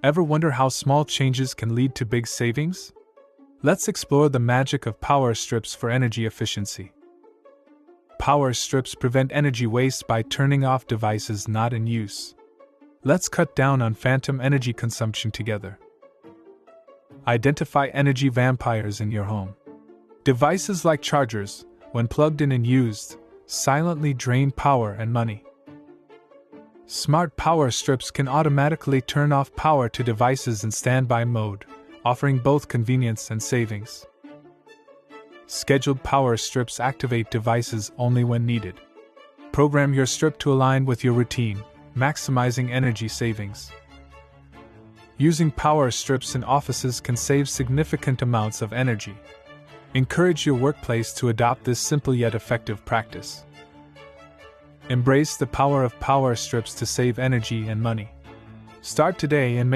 Ever wonder how small changes can lead to big savings? Let's explore the magic of power strips for energy efficiency. Power strips prevent energy waste by turning off devices not in use. Let's cut down on phantom energy consumption together. Identify energy vampires in your home. Devices like chargers, when plugged in and used, silently drain power and money. Smart power strips can automatically turn off power to devices in standby mode, offering both convenience and savings. Scheduled power strips activate devices only when needed. Program your strip to align with your routine, maximizing energy savings. Using power strips in offices can save significant amounts of energy. Encourage your workplace to adopt this simple yet effective practice. Embrace the power of power strips to save energy and money. Start today and